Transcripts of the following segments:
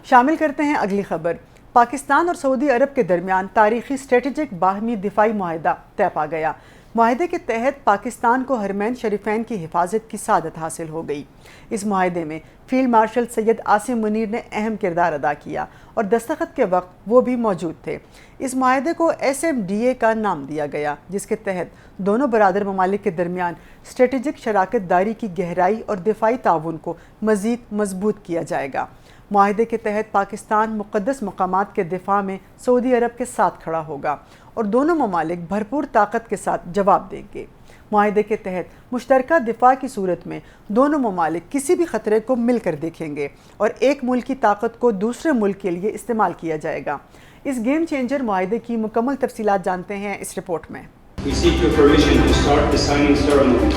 شامل کرتے ہیں اگلی خبر۔ پاکستان اور سعودی عرب کے درمیان تاریخی اسٹریٹجک باہمی دفاعی معاہدہ طے پا گیا۔ معاہدے کے تحت پاکستان کو حرمین شریفین کی حفاظت کی سعادت حاصل ہو گئی۔ اس معاہدے میں فیلڈ مارشل سید عاصم منیر نے اہم کردار ادا کیا اور دستخط کے وقت وہ بھی موجود تھے۔ اس معاہدے کو SMDA کا نام دیا گیا، جس کے تحت دونوں برادر ممالک کے درمیان اسٹریٹجک شراکت داری کی گہرائی اور دفاعی تعاون کو مزید مضبوط کیا جائے گا۔ معاہدے کے تحت پاکستان مقدس مقامات کے دفاع میں سعودی عرب کے ساتھ کھڑا ہوگا اور دونوں ممالک بھرپور طاقت کے ساتھ جواب دیں گے۔ معاہدے کے تحت مشترکہ دفاع کی صورت میں دونوں ممالک کسی بھی خطرے کو مل کر دیکھیں گے اور ایک ملک کی طاقت کو دوسرے ملک کے لیے استعمال کیا جائے گا۔ اس گیم چینجر معاہدے کی مکمل تفصیلات جانتے ہیں اس رپورٹ میں۔ We seek your permission to start the signing ceremony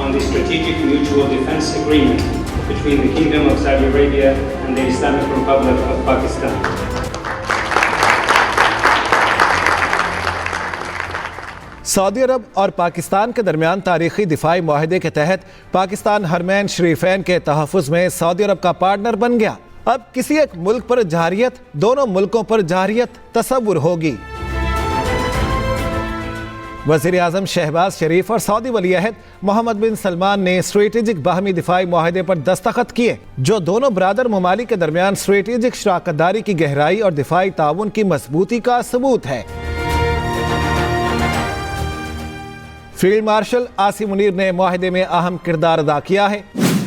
on the Strategic Mutual Defense Agreement between the Kingdom of Saudi Arabia and the Islamic Republic of Pakistan. سعودی عرب اور پاکستان کے درمیان تاریخی دفاعی معاہدے کے تحت پاکستان حرمین شریفین کے تحفظ میں سعودی عرب کا پارٹنر بن گیا۔ اب کسی ایک ملک پر جارحیت دونوں ملکوں پر جارحیت تصور ہوگی۔ وزیر اعظم شہباز شریف اور سعودی ولی عہد محمد بن سلمان نے اسٹریٹجک باہمی دفاعی معاہدے پر دستخط کیے، جو دونوں برادر ممالک کے درمیان اسٹریٹجک شراکت داری کی گہرائی اور دفاعی تعاون کی مضبوطی کا ثبوت ہے۔ فیلڈ مارشل عاصم منیر نے معاہدے میں اہم کردار ادا کیا ہے۔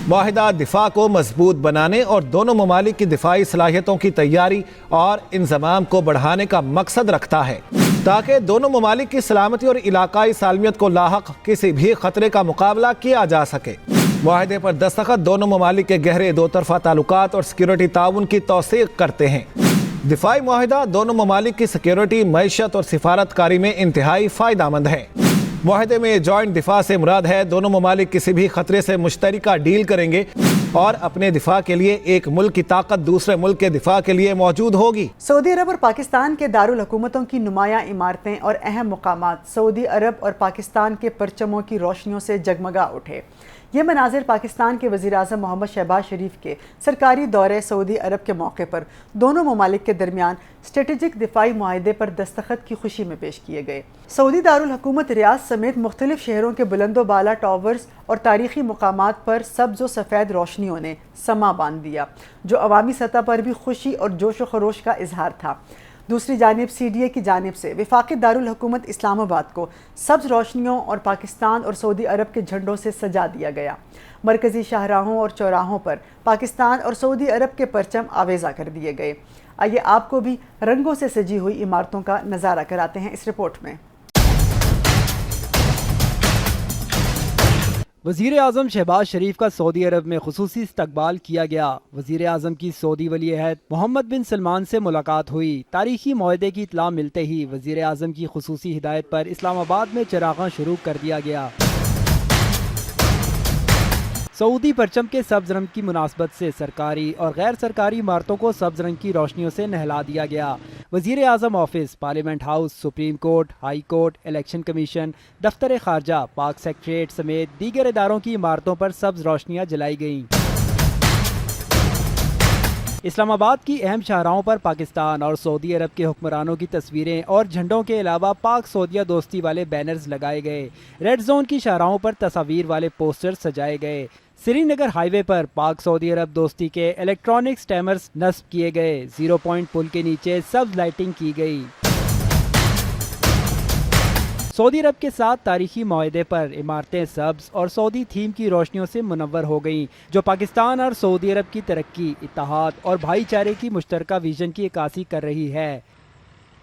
معاہدہ دفاع کو مضبوط بنانے اور دونوں ممالک کی دفاعی صلاحیتوں کی تیاری اور انضمام کو بڑھانے کا مقصد رکھتا ہے، تاکہ دونوں ممالک کی سلامتی اور علاقائی سالمیت کو لاحق کسی بھی خطرے کا مقابلہ کیا جا سکے۔ معاہدے پر دستخط دونوں ممالک کے گہرے دو طرفہ تعلقات اور سیکیورٹی تعاون کی توثیق کرتے ہیں۔ دفاعی معاہدہ دونوں ممالک کی سیکیورٹی، معیشت اور سفارت کاری میں انتہائی فائدہ مند ہے۔ معاہدے میں جوائنٹ دفاع سے مراد ہے دونوں ممالک کسی بھی خطرے سے مشترکہ ڈیل کریں گے اور اپنے دفاع کے لیے ایک ملک کی طاقت دوسرے ملک کے دفاع کے لیے موجود ہوگی۔ سعودی عرب اور پاکستان کے دارالحکومتوں کی نمایاں عمارتیں اور اہم مقامات سعودی عرب اور پاکستان کے پرچموں کی روشنیوں سے جگمگا اٹھے۔ یہ مناظر پاکستان کے وزیر اعظم محمد شہباز شریف کے سرکاری دورے سعودی عرب کے موقع پر دونوں ممالک کے درمیان اسٹریٹجک دفاعی معاہدے پر دستخط کی خوشی میں پیش کیے گئے۔ سعودی دارالحکومت ریاض سمیت مختلف شہروں کے بلند و بالا ٹاورز اور تاریخی مقامات پر سبز و سفید روشنیوں نے سما باندھ دیا، جو عوامی سطح پر بھی خوشی اور جوش و خروش کا اظہار تھا۔ دوسری جانب CDA کی جانب سے وفاقی دارالحکومت اسلام آباد کو سبز روشنیوں اور پاکستان اور سعودی عرب کے جھنڈوں سے سجا دیا گیا۔ مرکزی شاہراہوں اور چوراہوں پر پاکستان اور سعودی عرب کے پرچم آویزاں کر دیے گئے۔ آئیے آپ کو بھی رنگوں سے سجی ہوئی عمارتوں کا نظارہ کراتے ہیں اس رپورٹ میں۔ وزیر اعظم شہباز شریف کا سعودی عرب میں خصوصی استقبال کیا گیا۔ وزیر اعظم کی سعودی ولی عہد محمد بن سلمان سے ملاقات ہوئی۔ تاریخی معاہدے کی اطلاع ملتے ہی وزیر اعظم کی خصوصی ہدایت پر اسلام آباد میں چراغاں شروع کر دیا گیا۔ سعودی پرچم کے سبز رنگ کی مناسبت سے سرکاری اور غیر سرکاری عمارتوں کو سبز رنگ کی روشنیوں سے نہلا دیا گیا۔ وزیر اعظم office, parliament house, supreme court, high court, election commission, دفتر خارجہ، پاک سیکریٹریٹ سمیت دیگر اداروں کی عمارتوں پر سبز روشنیاں جلائی گئیں۔ اسلام آباد کی اہم شاہراہوں پر پاکستان اور سعودی عرب کے حکمرانوں کی تصویریں اور جھنڈوں کے علاوہ پاک سعودیہ دوستی والے بینرز لگائے گئے۔ ریڈ زون کی شاہراہوں پر تصاویر والے پوسٹر سجائے گئے۔ سری نگر ہائی وے پر پاک سعودی عرب دوستی کے الیکٹرانک سٹیمرز نصب کیے گئے۔ 0 پوائنٹ پل کے نیچے سبز لائٹنگ کی گئی۔ سعودی عرب کے ساتھ تاریخی معاہدے پر عمارتیں سبز اور سعودی تھیم کی روشنیوں سے منور ہو گئیں، جو پاکستان اور سعودی عرب کی ترقی، اتحاد اور بھائی چارے کی مشترکہ ویژن کی عکاسی کر رہی ہے۔